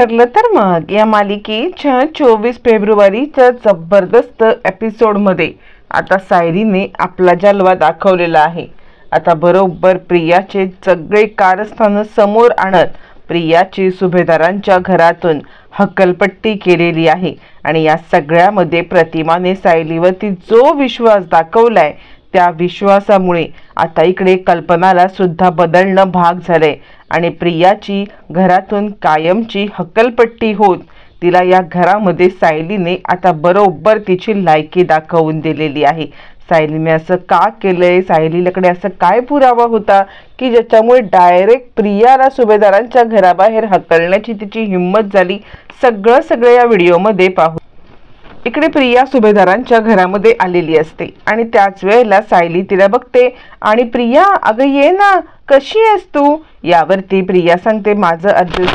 ठरलं तर मग या मालिकेच्या 24 फेब्रुवारीच्या जबरदस्त एपिसोडमध्ये आता सायलीने आपला जलवा दाखवलेला आहे। आता बरोबर प्रियाचे सगळे कारस्थान समोर आणत प्रियाची सुभेदारांच्या घरातून हक्कलपट्टी केलेली आहे आणि या सगळ्यामध्ये प्रतिमाने सायलीवरती जो विश्वास दाखवलाय त्या विश्वासामुळे आता इकडे कल्पनाला सुद्धा बदलणं भाग झालंय आणि प्रियाची घरातून कायमची हक्कलपट्टी होत तिला या घरामध्ये सायलीने आता बरोबर तिची लायकी दाखवून दिलेली आहे। सायलीने असं का केलंय, सायलीकडे असं काय पुरावा होता की ज्याच्यामुळे डायरेक्ट प्रियाला सुभेदारांच्या घराबाहेर हकलण्याची तिची हिंमत झाली, सगळं या व्हिडिओमध्ये पाहू। इकडे प्रिया सुभेदारांच्या घरामध्ये आलेली असते आणि त्याच वेळेला सायली तिला बघते आणि प्रिया अगं ये ना, कशी आहेस तू? यावरती प्रिया सांगते माझं अर्जुन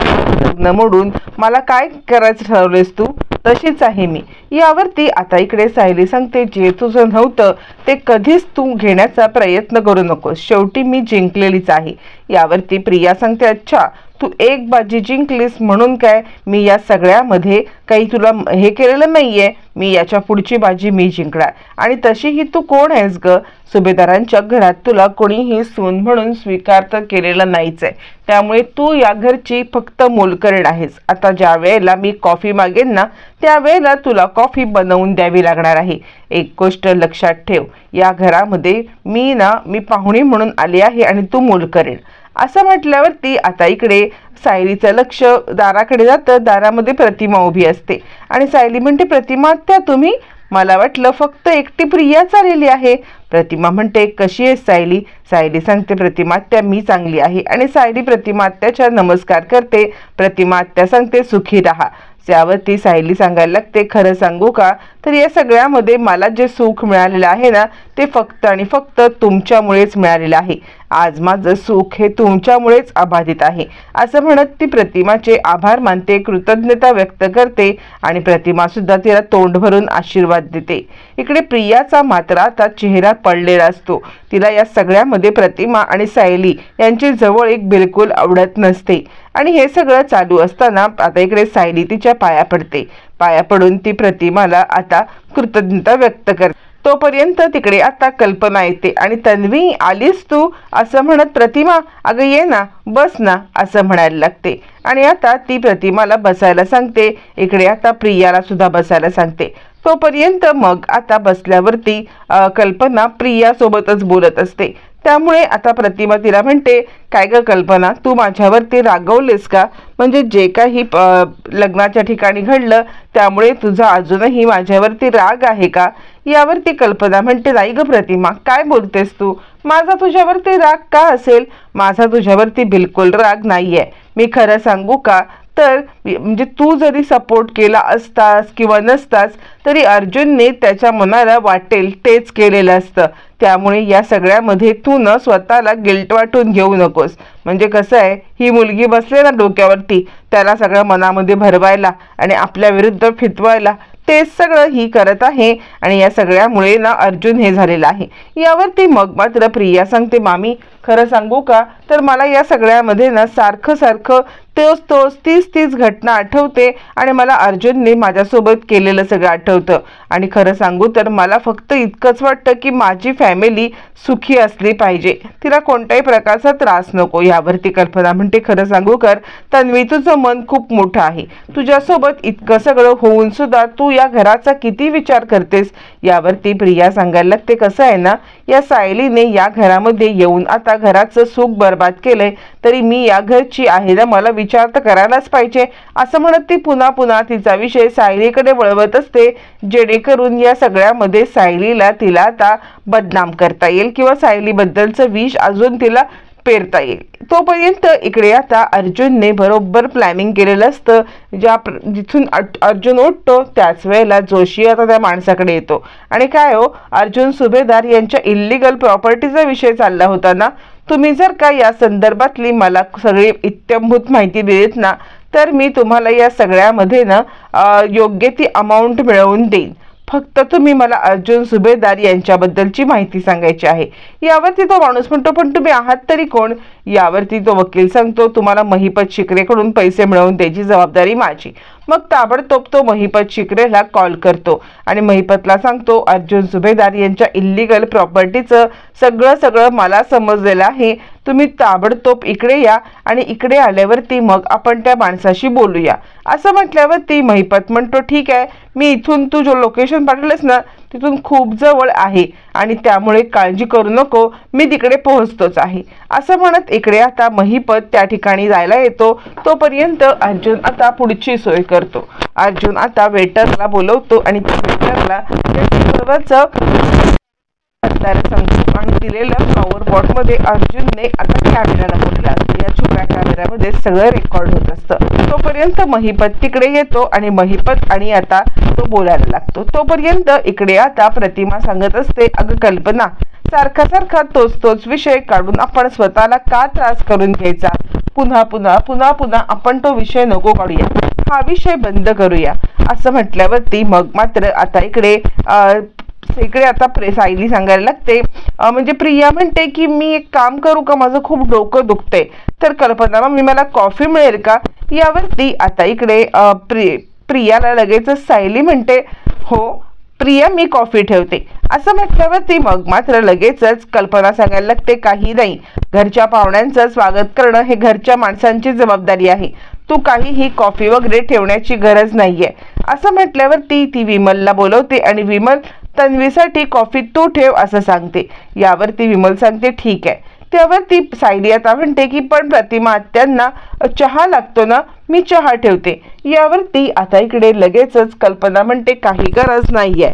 लग्न मोडून मला काय करायचं ठरवलेस तू? तशीच आहे मी। यावरती आता इकडे सायली सांगते जे तुझं नव्हतं ते कधीच तू घेण्याचा प्रयत्न करू नकोस, शेवटी मी जिंकलेलीच आहे। यावरती प्रिया सांगते अच्छा तू एक बाजी जिंकलीस म्हणून काय मी या सगळ्यामध्ये काही तुला हे केलेलं नाहीये, मी याच्या पुढची बाजी मी जिंकणार। आणि तशीही तू कोण आहेस ग? सुभेदारांच्या घरात तुला कोणीही सून म्हणून स्वीकार तर केलेलं नाहीच आहे, त्यामुळे तू या घरची फक्त मोलकरीण आहेस। आता ज्या वेळेला मी कॉफी मागेन ना त्यावेळेला तुला कॉफी बनवून द्यावी लागणार आहे। एक गोष्ट लक्षात ठेव, या घरामध्ये मी पाहुणी म्हणून आली आहे आणि तू मोलकरीण। असं म्हटल्यावरती आता इकडे सायलीचं लक्ष दाराकडे जातं। दारामध्ये प्रतिमा उभी असते आणि सायली म्हणते प्रतिमा त्या तुम्ही? मला वाटलं फक्त एकटी प्रियाच आलेली आहे। प्रतिमा म्हणते कशी आहेस सायली? सायली सांगते प्रतिमा त्या मी चांगली आहे आणि सायली प्रतिमा आत्याच्या नमस्कार करते। प्रतिमा आत्या सांगते सुखी राहा। त्यावरती सायली सांगायला लागते खरं सांगू का तर या सगळ्यामध्ये मला जे सुख मिळालेलं आहे ना ते फक्त आणि फक्त तुमच्यामुळेच मिळालेलं आहे। आज माझं सुख हे तुमच्यामुळेच अबाधित आहे। असं म्हणत ती प्रतिमाचे आभार मानते, कृतज्ञता व्यक्त करते आणि प्रतिमा सुद्धा तिला तोंड भरून आशीर्वाद देते। इकडे प्रियाचा मात्र आता चेहरा पडलेला असतो। तिला या सगळ्यामध्ये प्रतिमा आणि सायली यांची जवळ एक बिलकुल आवडत नसते आणि हे सगळं चालू असताना आता इकडे सायली तिच्या पाया पडते। पाया पडून ती प्रतिमाला आता कृतज्ञता व्यक्त करते। तोपर्यंत तिकडे आता कल्पना येते आणि तन्वी आलीस तू? असं म्हणत प्रतिमा अगं ये ना, बस ना असं म्हणायला लागते आणि आता ती प्रतिमाला बसायला सांगते। इकडे आता प्रियाला सुद्धा बसायला सांगते। तोपर्यंत मग आता बसल्यावरती कल्पना प्रिया सोबतच बोलत असते। त्यामुळे आता प्रतिमा तिला म्हणते काय ग कल्पना तू माझ्यावरती रागवलेस का? म्हणजे जे काही लग्नाच्या ठिकाणी घडलं त्यामुळे तुझा अजूनही माझ्यावरती राग आहे का? यावरती कल्पना म्हणते नाही ग प्रतिमा काय बोलतेस तू? माझा तुझ्यावरती राग का असेल? माझा तुझ्यावरती बिलकुल राग नाहीये। मी खरं सांगू का तर म्हणजे तू जरी सपोर्ट केला असतास किंवा नसतास तरी अर्जुनने त्याच्या मनाला वाटेल तेच केलेलं असतं। त्यामुळे या सगळ्यामध्ये तू न स्वतःला गिल्ट वाटून घेऊ नकोस। म्हणजे कसं आहे ही मुलगी बसले ना डोक्यावरती त्याला सगळं मनामध्ये भरवायला आणि आपल्या विरुद्ध फितवायला तेच सगळं ही करत आहे आणि या सगळ्यामुळे ना अर्जुन हे झालेलं आहे। यावरती मग मात्र प्रिया सांगते मामी खरं सांगू का तर मला या सगळ्यामध्ये ना सारखं तीच घटना आठवते आणि मला अर्जुनने माझ्यासोबत केलेलं सगळं आठवतं आणि खरं सांगू तर मला फक्त इतकंच वाटतं की माझी फॅमिली सुखी असली पाहिजे, तिला कोणत्याही प्रकारचा त्रास नको। यावरती कल्पना म्हणते खरं सांगू कर तन्वी तुझं मन खूप मोठं आहे, तुझ्यासोबत इतकं सगळं होऊन सुद्धा तू या घराचा किती विचार करतेस? यावरती प्रिया सांगायला लागते कसं आहे ना या सायलीने या घरामध्ये येऊन आता घराचं सुख बर्बाद केलंय तरी मी या घरची आहे ना मला विचार तर करायलाच पाहिजे। असं म्हणत ती पुन्हा तिचा विषय सायलीकडे वळवत असते जेणेकरून या सगळ्यामध्ये तिला आता बदनाम करता येईल किंवा सायलीबद्दलचं विष अजून तिला पेरता येईल। तोपर्यंत इकडे आता अर्जुनने बरोबर प्लॅनिंग केलेलं असतं। जिथून अर्जुन उठतो त्याच वेळेला जोशी आता त्या माणसाकडे येतो आणि काय हो अर्जुन सुभेदार यांच्या इल्लीगल प्रॉपर्टीचा विषय चालला होता ना, तुम्ही जर का या संदर्भातली मला सगळी इत्थंभूत माहिती दिलीत ना तर मी तुम्हाला या सगळ्यामध्ये ना योग्य ती अमाऊंट मिळवून देईन। फक्त तुम्ही मला अर्जुन सुभेदार यांच्याबद्दलची माहिती सांगायची आहे. यावरती तो माणूस म्हणतो, पण तुम्ही आहात तरी कोण? यावरती तो वकील सांगतो, तुम्हाला महिपत शिकरेकडून पैसे मिळवून द्यायची जबाबदारी माझी. मग ताबडतोब तो महिपत शिकरेला कॉल करतो आणि महिपतला सांगतो, अर्जुन सुभेदार यांच्या इल्लीगल प्रॉपर्टीचं सगळं मला समजलेलं आहे. तुम्ही ताबडतोब इकडे या आणि इकडे आल्यावरती मग आपण त्या माणसाशी बोलूया. असं म्हटल्यावरती महिपत म्हणतो, ठीक आहे, मी इथून तू जो लोकेशन पाठवलंस ना तिथून खूप जवळ आहे आणि त्यामुळे काळजी करू नको, मी तिकडे पोहोचतोच आहे. असं म्हणत इकडे आता महिपत त्या ठिकाणी जायला येतो. तोपर्यंत अर्जुन आता पुढची सोय करतो. अर्जुन आता वेटरला बोलवतो आणि त्या वेटरला सांगतो आणि दिलेल्या फ्लॉवर पॉटमध्ये अर्जुनने आता कॅमेरा लावलेला असतो. या छोट्या कॅमेऱ्यामध्ये सगळं रेकॉर्ड होत असतं. तोपर्यंत महिपत तिकडे येतो आणि महिपत आणि आता तो बोलायला लागतो. तोपर्यंत इकडे आता प्रतिमा सांगत असते, अगं कल्पना, सारखा तोच विषय काढून आपण स्वतःला का त्रास करून घ्यायचा? पुन्हा आपण तो विषय नको काढूया, हा विषय बंद करूया. असं म्हटल्यावरती मग मात्र आता इकडे आता सायली सांगायला लागते, म्हणजे प्रिया म्हणते की मी एक काम करू का, माझं खूप डोकं दुखते. तर कल्पना, मग मला कॉफी मिळेल का? यावरती आता इकडे प्रियाला लगेच सायली म्हणते, हो प्रिया, मी कॉफी ठेवते. असं म्हटल्यावरती मग मात्र लगेचच कल्पना सांगायला लागते, काही नाही, घरच्या पाहुण्यांचं स्वागत करणं हे घरच्या माणसांची जबाबदारी आहे. तू काहीही कॉफी वगैरे ठेवण्याची गरज नाहीये. असं म्हटल्यावरती ती विमलला बोलवते आणि विमल, तन्वीसाठी कॉफी तू ठेव असं सांगते. यावरती विमल सांगते, ठीक आहे. त्यावरती सायली आता म्हणते की पण प्रतिमा आत्यांना चहा लागतो ना, मी चहा ठेवते. यावरती आता इकडे लगेचच कल्पना म्हणते, काही गरज नाहीये.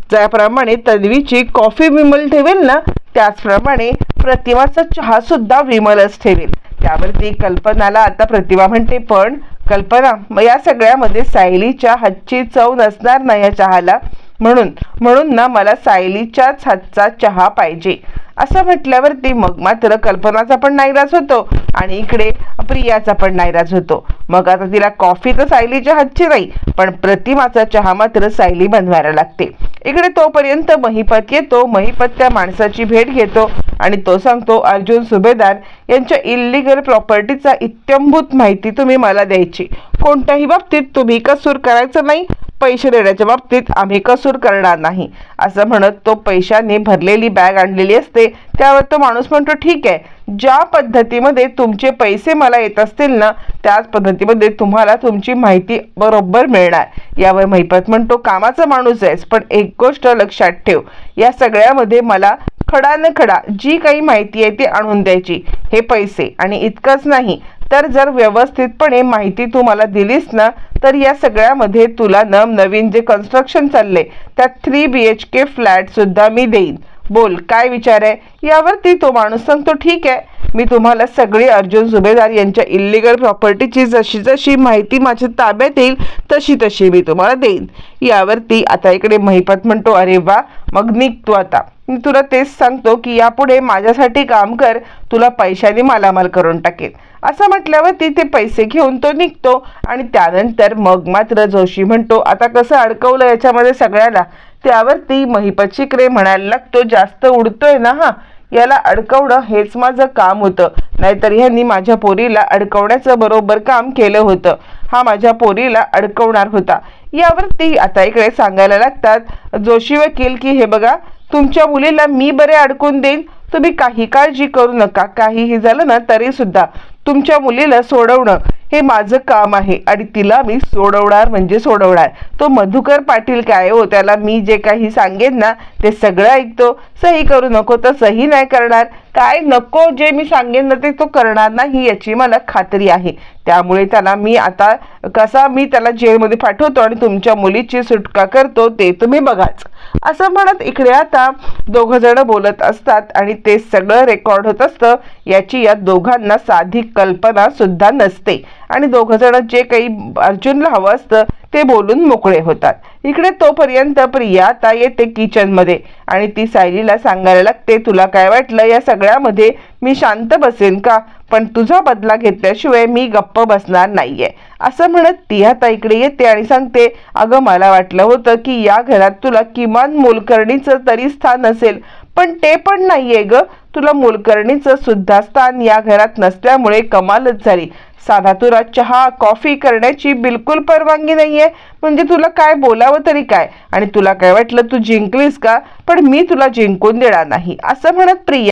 ज्याप्रमाणे तन्वीची कॉफी विमल ठेवेल ना, त्याचप्रमाणे प्रतिमाचा चहा सुद्धा विमलच ठेवेल. त्यावरती कल्पनाला आता प्रतिमा म्हणते, पण कल्पना, या सगळ्यामध्ये सायलीच्या हातची चव नसणार ना या चहाला, म्हणून ना मला सायलीच्याच हातचा चहा पाहिजे. असं म्हटल्यावरती मग मात्र कल्पनाचा पण नाईलाज होतो आणि इकडे प्रियाचा पण नाईलाज होतो. मग आता तिला कॉफी तर सायलीच्या हातची नाही, पण प्रतिमाचा चहा मात्र सायली बनवायला लागते. इकडे तोपर्यंत महिपत येतो. महिपत त्या माणसाची भेट घेतो आणि तो सांगतो, अर्जुन सुभेदार यांच्या इल्लीगल प्रॉपर्टीचा इत्थंभूत माहिती तुम्ही मला द्यायची. कोणत्याही बाबतीत तुम्ही कसूर करायचं नाही, पैसे देण्याच्या बाबतीत आम्ही कसूर करणार नाही. असं म्हणत तो पैशाने भरलेली बॅग आणलेली असते. त्यावर तो माणूस म्हणतो, ठीक आहे, ज्या पद्धतीमध्ये तुमचे पैसे मला येत असतील ना, त्याच पद्धतीमध्ये तुम्हाला तुमची माहिती बरोबर मिळणार. यावर महिपत म्हणतो, कामाचा माणूस आहेस, पण एक गोष्ट लक्षात ठेव, या सगळ्यामध्ये मला खडा न खडा जी काही माहिती आहे ती आणून द्यायची. हे पैसे आणि इतकंच नाही, तर जर व्यवस्थितपणे माहिती तू मला दिलीस ना, तर या सगळ्यामध्ये तुला नवीन जे कन्स्ट्रक्शन चालले त्यात 3 BHK फ्लॅट सुद्धा मी देईन. बोल, काय विचार आहे? यावरती तो माणूस सांगतो, ठीक आहे, मी तुम्हाला सगळी अर्जुन सुभेदार यांच्या इल्लीगल प्रॉपर्टीची जशी माहिती माझ्या ताब्यात येईल तशी मी तुम्हाला देईन. यावरती आता इकडे महिपत म्हणतो, अरे वा, मग निघ तू आता. मी तुला तेच सांगतो की यापुढे माझ्यासाठी काम कर, तुला पैशाने मालामाल करून टाकेल. असं म्हटल्यावरती ते पैसे घेऊन तो निघतो आणि त्यानंतर मग मात्र जोशी म्हणतो, आता कसं अडकवलं याच्यामध्ये सगळ्याला? त्यावरती महिपत शिकरे म्हणायला लागतो, जास्त उडतोय ना हा, याला अडकवणं हेच माझं काम होतं, नाहीतर ह्यांनी माझ्या पोरीला अडकवण्याचं बरोबर काम केलं होतं. हा माझ्या पोरीला अडकवणार होता. यावरती आता इकडे सांगायला लागतात जोशी वकील की हे बघा, तुमच्या मुलीला मी बरे अडकून देईन, तुम्ही काही काळजी करू नका. काहीही झालं ना तरी सुद्धा तुमच्या मुलीला सोडवणं हे माझं काम आहे आणि तिला मी सोडवणार म्हणजे सोडवणार. तो मधुकर पाटील काय हो, त्याला मी जे काही सांगेन ना ते सगळं ऐकतो. सही करू नको तर सही नाही करणार, काय नको जे मी सांगेन ना ते तो करणार नाही याची मला खात्री आहे. त्यामुळे त्याला मी आता मी त्याला जेलमध्ये पाठवतो आणि तुमच्या मुलीची सुटका करतो ते तुम्ही बघाच. असं म्हणत इकडे आता दोघं जण बोलत असतात आणि ते सगळं रेकॉर्ड होत असतं. याची या दोघांना साधी कल्पना सुद्धा नसते आणि दोघं जण जे काही अर्जुनला हवं असतं ते बोलून मोकळे होतात. इकडे तोपर्यंत प्रिया आता येते किचन मध्ये आणि ती सायलीला सांगायला लागते, तुला काय वाटलं या सगळ्यामध्ये मी शांत बसेन का? पण तुझा बदला घेतल्याशिवाय मी गप्प बसणार नाहीये असं म्हणत ती आता इकडे येते आणि सांगते, अगं मला वाटलं होतं की या घरात तुला किमान मोलकरणीचं तरी स्थान असेल, पण ते पण नाहीये ग. तुला मोलकरणीचं सुद्धा स्थान या घरात नसल्यामुळे कमालच झाली. साधा तुला चहा कॉफी करण्याची बिलकुल परवानगी नाहीये. म्हणजे तुला काय बोलावं तरी काय. आणि तुला काय वाटलं तू जिंकलीस का? पण मी तुला जिंकून देणार नाही असं म्हणत प्रिया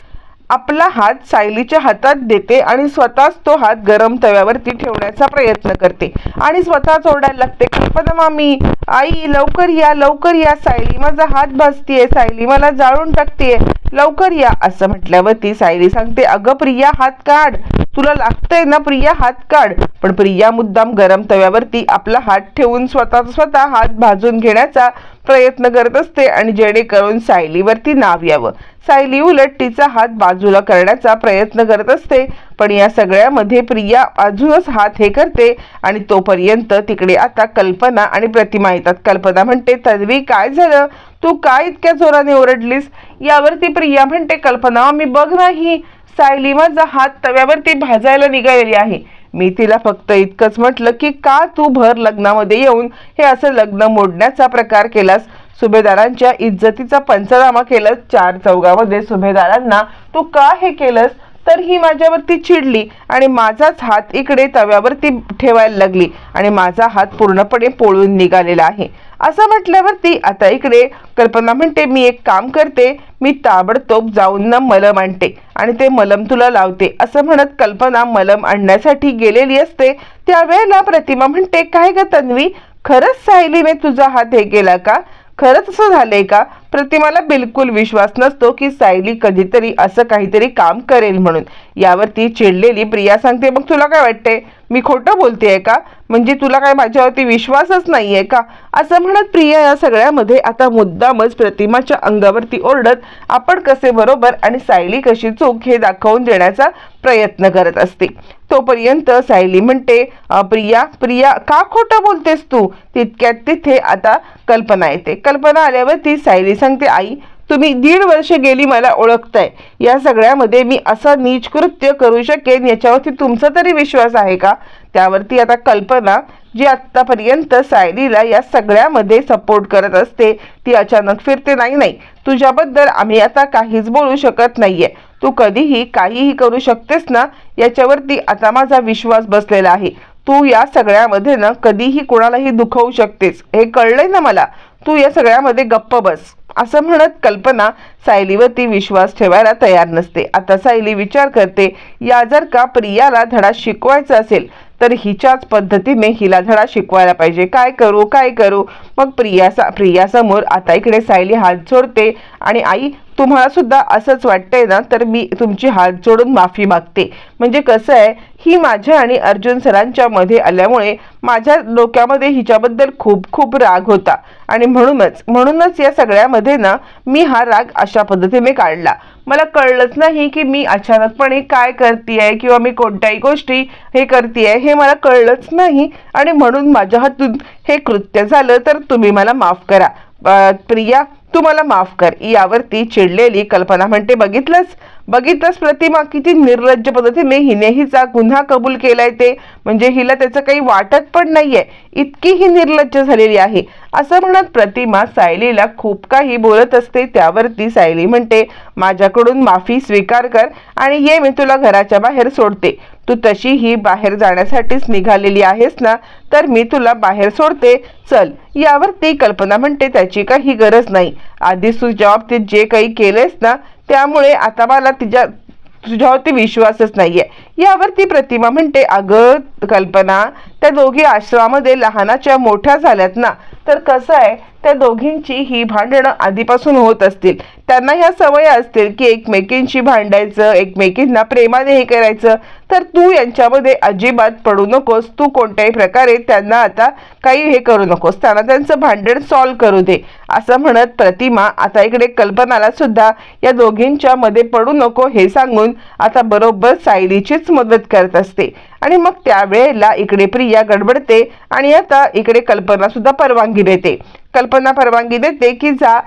आपला हात सायलीच्या हातात देते आणि स्वतःच तो हात गरम तव्यावरती ठेवण्याचा प्रयत्न करते आणि स्वतःच ओरडायला लागते, कल्पना मामी, आई लवकर या, सायली माझा हात भाजतीये, सायली मला जाळून टाकतीये, लवकर या. असं म्हटल्यावरती सायली सांगते, अगं प्रिया हात काढ, तुला लागतंय ना प्रिया, हात काढ. पण प्रिया मुद्दाम गरम तव्यावरती आपला हात ठेवून स्वतः हात भाजून घेण्याचा प्रयत्न करत असते आणि जेणेकरून सायलीवरती नाव यावं. सायली उलट तिचा हात बाजूला करण्याचा प्रयत्न करत असते. पण या सगळ्यामध्ये प्रिया अजूनच हात हे करते आणि तोपर्यंत तिकडे आता कल्पना आणि प्रतिमा येतात. कल्पना म्हणते, तन्वी काय झालं, तू काय इतक्या जोराने ओरडलीस? यावरती प्रिया म्हणते, कल्पना मी बघ नाही, सायली माझा हात तव्यावरती भाजायला निघालेली आहे. मी तिला फक्त इतकंच म्हटलं की का तू भर लग्नामध्ये येऊन हे असं लग्न मोडण्याचा प्रकार केलास, सुभेदारांच्या इज्जतीचा पंचनामा केलास, चार चौघामध्ये सुभेदारांना तू का हे केलंस? तर ही माझ्यावरती चिडली आणि माझाच हात इकडे तव्यावरती ठेवायला लागली आणि माझा हात पूर्णपणे पोळून निघालेला आहे. असं म्हटल्यावरती आता इकडे कल्पना म्हणते, मी एक काम करते, मी ताबडतोब जाऊन ना मलम आणते आणि ते मलम तुला लावते. असं म्हणत कल्पना मलम आणण्यासाठी गेलेली असते. त्यावेळेला प्रतिमा म्हणते, काय ग तन्वी, खरंच सायलीने तुझा हात हे केला का? खरंच असं झालंय का? प्रतिमाला बिलकुल विश्वास नसतो की सायली कधीतरी असं काहीतरी काम करेल म्हणून. यावरती चिडलेली प्रिया सांगते, मग तुला काय वाटते, मी खोटं बोलतेय का? म्हणजे तुला काय माझ्यावरती विश्वासच नाहीये का? असं म्हणत प्रिया या सगळ्यामध्ये आता मुद्दामच प्रतिमाच्या अंगावरती ओरडत आपण कसे बरोबर आणि सायली कशी चूक हे दाखवून देण्याचा प्रयत्न करत असते. तोपर्यंत सायली म्हणते, प्रिया का खोटं बोलतेस तू? तितक्यात तिथे आता कल्पना येते. कल्पना आल्यावरती सायली सांगते, आई तुम्ही 1.5 वर्ष गेली मला ओळखताय, या सगळ्यामध्ये मी असं नीच कृत्य करू शकेन याच्यावरती तुमचा तरी विश्वास आहे का? त्यावरती आता कल्पना जी आत्तापर्यंत सायलीला या सगळ्यामध्ये सपोर्ट करत असते ती अचानक फिरते, नाही तुझ्याबद्दल आम्ही आता काहीच बोलू शकत नाहीये, तू कधीही काहीही करू शकतेस ना, याच्यावरती आता माझा विश्वास बसलेला आहे. तू या सगळ्यामध्ये ना कधीही कोणालाही दुखवू शकतेस, हे कळलंय ना मला, तू या सगळ्यामध्ये गप्प बस. असं म्हणत कल्पना सायलीवरती विश्वास ठेवायला तयार नसते. आता सायली विचार करते, या जर का प्रियाला धडा शिकवायचा असेल तर हिच्याच पद्धतीने हिला धडा शिकवायला पाहिजे. काय करू? मग प्रियासमोर आता इकडे सायली हात जोडते आणि आई तुम्हाला सुद्धा असंच वाटतंय ना, तर मी तुमची हात जोडून माफी मागते. म्हणजे कसं आहे, ही माझ्या आणि अर्जुन सरांच्या मध्ये आल्यामुळे माझ्या डोक्यामध्ये हिच्याबद्दल खूप राग होता आणि म्हणूनच या सगळ्यामध्ये ना मी हा राग अशा पद्धतीने काढला. मला कळलंच नाही की मी अचानकपणे काय करतेय किंवा मी कोणत्याही गोष्टी हे करतेय हे मला कळलंच नाही आणि म्हणून माझ्या हातून हे कृत्य झालं, तर तुम्ही मला माफ करा. प्रिया तू मला माफ कर. यावरती चिडलेली कल्पना म्हणते, बघितलंस प्रतिमा, किती निर्लज्ज पद्धतीने हिने हिचा गुन्हा कबूल केलाय ते, म्हणजे हिला त्याचं काही वाटत पण नाहीये, इतकी ही निर्लज्ज झालेली आहे. असं म्हणत प्रतिमा सायलीला खूप काही बोलत असते. त्यावरती सायली म्हणते, माझ्याकडून माफी स्वीकार कर आणि ये, मी तुला घराच्या बाहेर सोडते. तू तशीही बाहेर जाण्यासाठीच निघालेली आहेस ना, तर मी तुला बाहेर सोडते, चल. यावरती कल्पना म्हणते, त्याची काही गरज नाही, आधीच तुझ्या बाबतीत जे काही केलेस ना त्यामुळे आता मला तुझ्यावरती विश्वासच नाहीये. यावरती प्रतिमा म्हणते, अगं कल्पना, त्या दोघी आश्रमामध्ये लहानाच्या मोठ्या झाल्यात ना, तर कसं आहे, त्या दोघींची ही भांडणं आधीपासून होत असतील, त्यांना ह्या सवय असतील की एकमेकींशी भांडायचं, एकमेकींना प्रेमाने हे करायचं, तर तू यांच्यामध्ये अजिबात पडू नकोस. तू कोणत्याही प्रकारे त्यांना आता काही हे करू नकोस, त्यांना त्यांचं भांडण सॉल्व्ह करू दे. असं म्हणत प्रतिमा आता इकडे कल्पनाला सुद्धा या दोघींच्या मध्ये पडू नको हे सांगून आता बरोबर सायलीचीच मदत करत असते. आणि मग त्यावेळेला इकडे प्रिया गडबडते आणि आता इकडे कल्पना सुद्धा परवानगी देते. कल्पना परवानगी देते की जा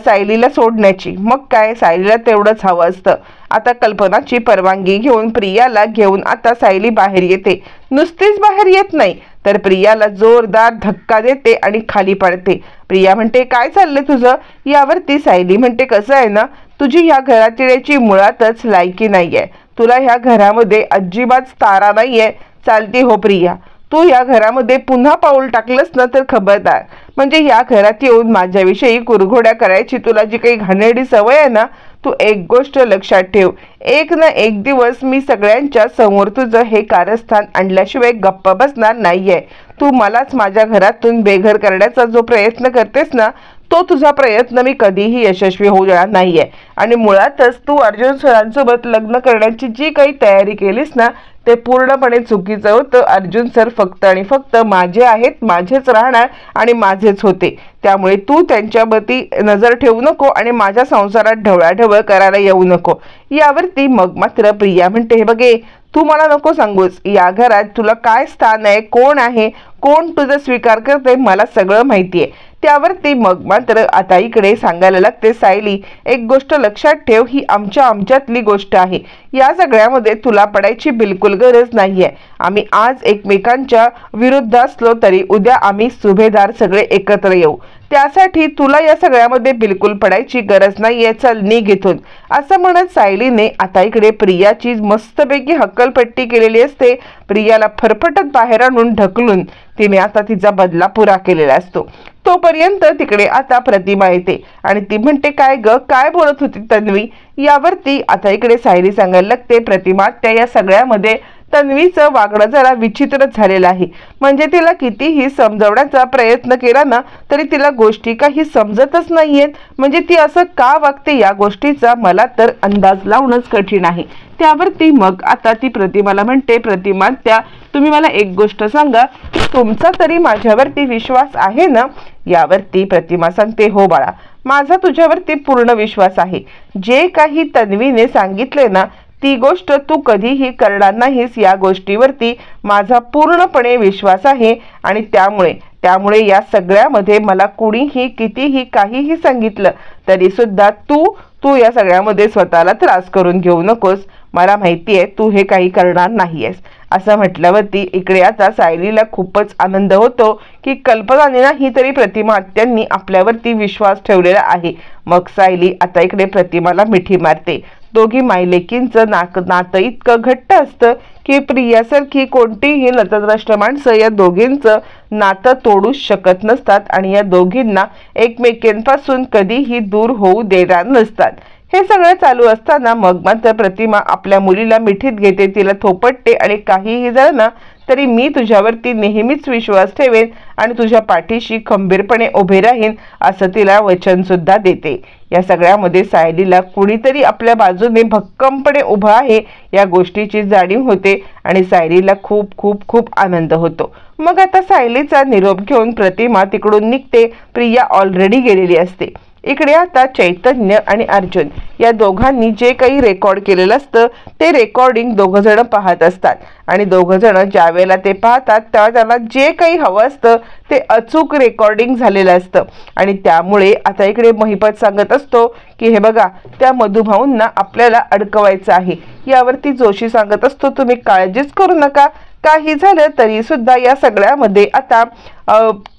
सायलीला सोडण्याची. मग काय, सायलीला तेवढंच हवं असतं. आता कल्पनाची परवानगी घेऊन प्रियाला घेऊन आता सायली बाहेर येते. नुसतीच बाहेर येत नाही तर प्रियाला जोरदार धक्का देते आणि खाली पडते. प्रिया म्हणते काय चाललंय तुझं. यावरती सायली म्हणते कसं आहे ना, तुझी ह्या घरात येण्याची मुळातच लायकी नाहीये. तुला ह्या घरामध्ये अजिबात तारा नाहीये. चालती हो प्रिया, तू या घरामध्ये पुन्हा पाऊल टाकलंस ना तर खबरदार. म्हणजे या घरात येऊन माझ्याविषयी कुरघोड्या करायची तुला जी काही घाणेरडी सवय आहे ना, तू एक गोष्ट लक्षात ठेव, एक ना एक दिवस मी सगळ्यांच्या समोर तुझं हे कारस्थान आणल्याशिवाय गप्प बसणार नाहीये. तू मलाच माझ्या घरातून बेघर करण्याचा जो प्रयत्न करतेस ना, तो तुझा प्रयत्न मी कधीही यशस्वी होऊ देणार नाहीये. आणि मुळातच तू अर्जुन सरांसोबत लग्न करण्याची जी काही तयारी केलीस ना, ते पूर्णपणे चुकीचं होतं. अर्जुन सर फक्त आणि फक्त माझे आहेत, माझेच राहणार आणि माझेच होते. त्यामुळे तू त्यांच्यावरती नजर ठेवू नको आणि माझ्या संसारात ढवळाढवळ करायला येऊ नको. यावरती मग मात्र प्रिया म्हणते, हे बघे, तू मला नको सांगूस, या घरात तुला काय स्थान आहे, कोण आहे, कोण तुझा स्वीकार करते, मला सगळं माहिती आहे. त्यावरती मग मात्र आता इकडे सांगायला लागते, सायली एक गोष्ट लक्षात ठेव, ही आमच्यातली गोष्ट आहे. या सगळ्यामध्ये तुला पडायची बिलकुल गरज नाहीये. आम्ही आज एकमेकांच्या विरुद्ध असलो तरी उद्या आम्ही सुभेदार सगळे एकत्र येऊ. त्यासाठी तुला या सगळ्यामध्ये बिलकुल पडायची गरज नाहीये. चल निघ इथून. असं म्हणत सायलीने आता इकडे प्रियाची मस्तपैकी हक्कलपट्टी केलेली असते. प्रियाला फरफटत बाहेर आणून ढकलून तिने आता तिचा बदला पुरा केलेला असतो. तोपर्यंत तिकडे आता प्रतिमा येते आणि ती म्हणते, काय ग, काय बोलत होती तन्वी. यावरती आता इकडे सायली सांगायला लागते, प्रतिमा त्या या सगळ्यामध्ये तन्वीचं वागणं जरा विचित्रच झालेलं आहे. म्हणजे तिला कितीही समजवण्याचा प्रयत्न केला ना तरी तिला गोष्टी काही समजतच नाहीयेत. म्हणजे ती असं का वागते या गोष्टीचा मला तर अंदाज लावणंच कठीण आहे. त्यावरती मग आता ती प्रतिमाला म्हणते, प्रतिमा त्या तुम्ही मला एक गोष्ट सांगा, तुमचा तरी माझ्यावरती विश्वास आहे ना. यावरती प्रतिमा सांगते, हो बाळा, माझा तुझ्यावरती पूर्ण विश्वास आहे. जे काही तन्वीने सांगितले ना ती गोष्ट तू कधीही करणार नाहीस, या गोष्टीवरती माझा पूर्णपणे विश्वास आहे. आणि त्यामुळे या सगळ्यामध्ये मला कुणीही कितीही काहीही सांगितलं तरी सुद्धा तू या सगळ्यामध्ये स्वतःला त्रास करून घेऊ नकोस. मला माहिती आहे तू हे काही करणार नाहीयेस. असं म्हटल्यावरती इकडे आता सायलीला खूपच आनंद होतो की कल्पनाने नाही तरी प्रतिमा आत्यांनी आपल्यावरती विश्वास ठेवलेला आहे. मग सायली आता इकडे प्रतिमाला मिठी मारते. दोघी मायलेकींचं नातं इतकं घट्ट असतं की प्रियासारखी कोणतीही नतद्रष्ट माणसं या दोघींचं नातं तोडूच शकत नसतात आणि या दोघींना एकमेकांपासून कधीही दूर होऊ देणार नसतात. हे सगळं चालू असताना मग मात्र प्रतिमा आपल्या मुलीला मिठीत घेते, तिला थोपटते आणि काहीही झालं ना तरी मी तुझ्यावरती नेहमीच विश्वास ठेवेन आणि तुझ्या पाठीशी खंबीरपणे उभे राहीन असं तिला वचन सुद्धा देते. या सगळ्यामध्ये सायलीला कुणीतरी आपल्या बाजूने भक्कमपणे उभा आहे या गोष्टीची जाणीव होते आणि सायलीला खूप खूप खूप आनंद होतो. मग आता सायलीचा निरोप घेऊन प्रतिमा तिकडून निघते. प्रिया ऑलरेडी गेलेली असते. इकडे आता चैतन्य आणि अर्जुन या दोघांनी जे काही रेकॉर्ड केलेलं असतं ते रेकॉर्डिंग दोघं जण पाहत असतात आणि दोघं जण ज्या वेळेला ते पाहतात तेव्हा त्यांना जे काही हवं असतं ते अचूक रेकॉर्डिंग झालेलं असतं. आणि त्यामुळे आता इकडे महिपत सांगत असतो की हे बघा, त्या मधुभाऊंना आपल्याला अडकवायचं आहे. यावरती जोशी सांगत असतो, तुम्ही काळजीच करू नका, काही झालं तरी सुद्धा या सगळ्यामध्ये आता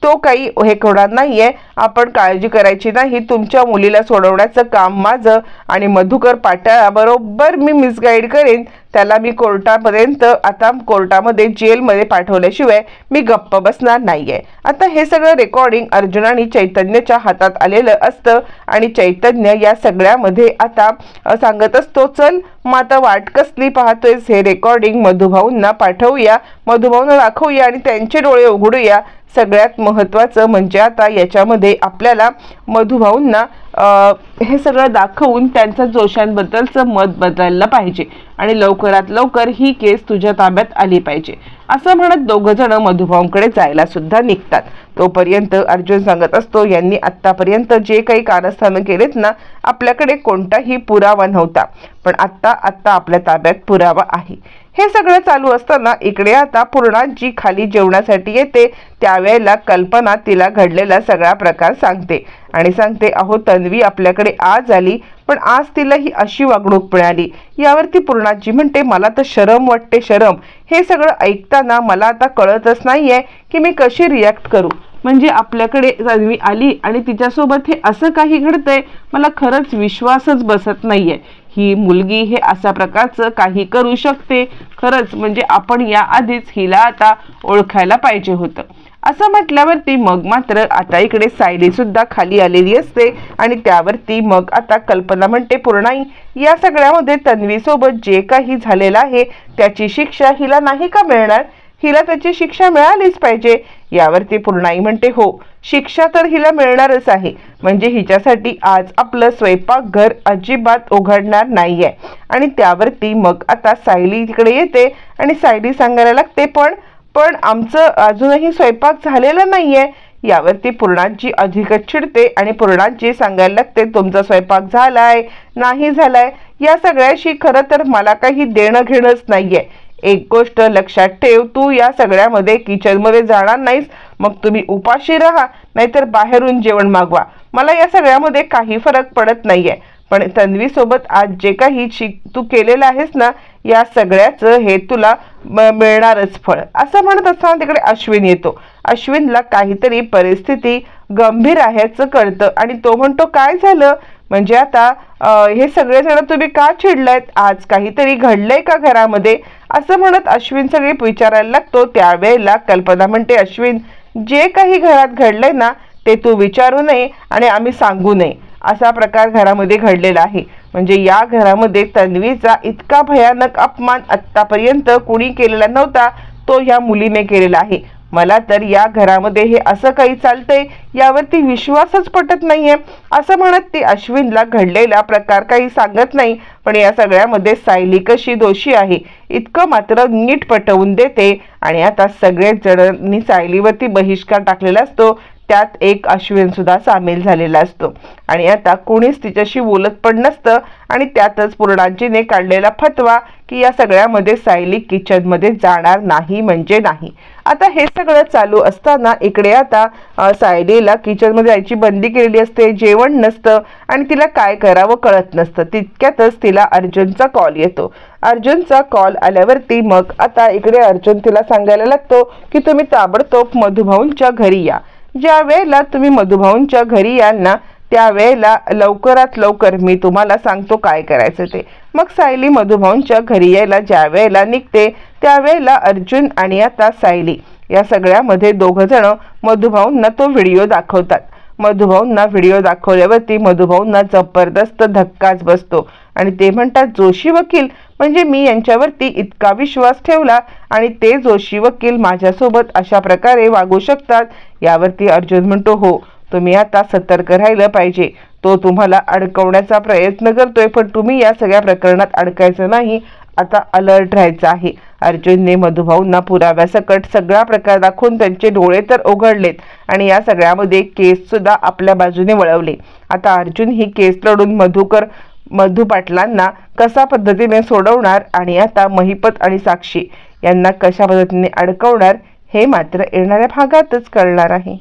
तो काही हे होणार नाहीये, आपण काळजी करायची नाही. तुमच्या मुलीला सोडवण्याचं काम माझं आणि मधुकर पाटाळा बरोबर मी मिसगाईड करेन. त्याला मी कोर्टामध्ये जेलमध्ये पाठवल्याशिवाय मी गप्प बसणार नाहीये. आता हे सगळं रेकॉर्डिंग अर्जुन आणि चैतन्यच्या हातात आलेलं असतं आणि चैतन्य या सगळ्यामध्ये आता सांगत असतो, चल मग आता वाट कसली पाहतोयस, हे रेकॉर्डिंग मधुभाऊंना पाठवूया, मधुभाऊंना दाखवूया आणि त्यांचे डोळे उघडूया. सगळ्यात महत्त्वाचं म्हणजे आता याच्यामध्ये आपल्याला मधुभाऊंना हे सगळं दाखवून त्यांचं जोशांबद्दलचं मत बदलायला पाहिजे आणि लवकरात लवकर ही केस तुझ्या ताब्यात आली पाहिजे. असं म्हणत दोघं जण मधुभाऊंकडे जायला सुद्धा निघतात. तोपर्यंत अर्जुन सांगत असतो, यांनी आतापर्यंत जे काही कारस्थानं केलेत ना, आपल्याकडे कोणताही पुरावा नव्हता, पण आत्ता आपल्या ताब्यात पुरावा आहे. हे सगळं चालू असताना इकडे आता पूर्णाजी खाली जेवणासाठी येते. त्यावेळेला कल्पना तिला घडलेला सगळा प्रकार सांगते आणि सांगते, अहो तन्वी आपल्याकडे आज आली, पण आज तिला ही अशी वागणूक मिळाली. यावरती पूर्णाजी म्हणते, मला तर शरम वाटते, शरम. हे सगळं ऐकताना मला आता कळतच नाहीये की मी कशी रिॲक्ट करू. म्हणजे आपल्याकडे तन्वी आली आणि तिच्यासोबत हे असं काही घडतंय, मला खरंच विश्वासच बसत नाहीये. ही मुलगी हे अशा प्रकारचं काही करू शकते. खरंच म्हणजे आपण या आधीच हिला आता ओळखायला पाहिजे होतं. असं म्हटल्यावरती मग मात्र आता इकडे सायली सुद्धा खाली आलेली असते आणि त्यावरती मग आता कल्पना म्हणते, पूर्णाई या सगळ्यामध्ये तन्वी सोबत जे काही झालेलं आहे त्याची शिक्षा हिला नाही का मिळणार? हिला त्याची शिक्षा मिळालीच पाहिजे. यावरती पूर्णाई म्हणते, हो शिक्षा तर हिला मिळणारच आहे. म्हणजे हिच्यासाठी आज आपलं स्वयंपाकघर अजिबात उघडणार नाहीये. आणि त्यावरती मग आता सायली तिकडे येते आणि सायली सांगायला लागते, पण आमचं अजूनही स्वयंपाक झालेला नाहीये. यावरती पूर्णाजी अधिकच चिडते आणि पूर्णाजी सांगायला लागते, तुमचा स्वयंपाक झालाय नाही झालाय या सगळ्याशी खरं तर मला काही देणं घेणंच नाहीये. एक गोष्ट लक्षात ठेव, तू या सगळ्यामध्ये किचनमध्ये जाणार नाहीस. मग तुम्ही उपाशी राहा नाहीतर बाहेरून जेवण मागवा, मला या सगळ्यामध्ये काही फरक पडत नाहीये. पण तन्वी सोबत आज जे काही तू केलेलं आहेस ना, या सगळ्याचं हे तुला मिळणारच फळ. असं म्हणत असताना तिकडे अश्विन येतो. अश्विनला काहीतरी परिस्थिती गंभीर आहेचं कळतं आणि तो म्हणतो, काय झालं? म्हणजे आता हे सगळेजण तुम्ही का चिडलायत? आज काहीतरी घडलंय का घरामध्ये? असं म्हणत अश्विन सगळे विचारायला लागतो. त्यावेळेला कल्पना म्हणते, अश्विन जे काही घरात घडलंय ना ते तू विचारू नये आणि आम्ही सांगू नये. असा प्रकार घरामध्ये घडलेला आहे. म्हणजे या घरामध्ये तन्वीचा इतका भयानक अपमान आत्तापर्यंत कुणी केलेला नव्हता, तो ह्या मुलीने केलेला आहे. मला तर या घरामध्ये हे असं काही चालतंय यावरती विश्वासच पटत नाहीये. असं म्हणत ती अश्विनला घडलेला प्रकार काही सांगत नाही, पण या सगळ्यामध्ये सायली कशी दोषी आहे इतकं मात्र नीट पटवून देते. आणि आता सगळेच जणांनी सायलीवरती बहिष्कार टाकलेला असतो, त्यात एक अश्विन सुद्धा सामील झालेला असतो. आणि आता कोणीच तिच्याशी बोलत पण नसतं. आणि त्यातच पूर्णाजीने काढलेला फतवा की या सगळ्यामध्ये सायली किचनमध्ये जाणार नाही म्हणजे नाही. आता हे सगळं चालू असताना इकडे आता सायलीला किचनमध्ये जायची बंदी केलेली असते, जेवण नसतं आणि तिला काय करावं कळत नसतं. तितक्यातच तिला अर्जुनचा कॉल येतो. अर्जुनचा कॉल आल्यावरती मग आता इकडे अर्जुन तिला सांगायला लागतो की तुम्ही ताबडतोब मधुभाऊंच्या घरी या. ज्या वेळेला तुम्ही मधुभाऊंच्या घरी याल ना त्यावेळेला लवकरात लवकर मी तुम्हाला सांगतो काय करायचं ते. मग सायली मधुभाऊंच्या घरी यायला ज्या वेळेला निघते त्यावेळेला अर्जुन आणि आता सायली या सगळ्यामध्ये दोघं जण मधुभाऊंना तो व्हिडिओ दाखवतात. मधुभाऊंना व्हिडिओ दाखवल्यावरती मधुभाऊंना जबरदस्त धक्काच बसतो आणि ते म्हणतात, जोशी वकील म्हणजे मी यांच्यावरती इतका विश्वास ठेवला आणि ते जोशी वकील माझ्यासोबत अशा प्रकारे वागू शकतात. यावरती अर्जुन म्हणतो, हो तुम्ही आता सतर्क राहिलं पाहिजे. तो तुम्हाला अडकवण्याचा प्रयत्न करतोय, पण तुम्ही या सगळ्या प्रकरणात अडकायचं नाही, आता अलर्ट राहायचं आहे. अर्जुनने मधुभाऊंना पुराव्यासकट सगळा प्रकार दाखवून त्यांचे डोळे तर उघडलेत आणि या सगळ्यामध्ये केस सुद्धा आपल्या बाजूने वळवले. आता अर्जुन ही केस लढून मधु पाटलांना कशा पद्धतीने सोडवणार आणि आता महिपत आणि साक्षी यांना कशा पद्धतीने अडकवणार हे मात्र येणाऱ्या भागातच कळणार आहे.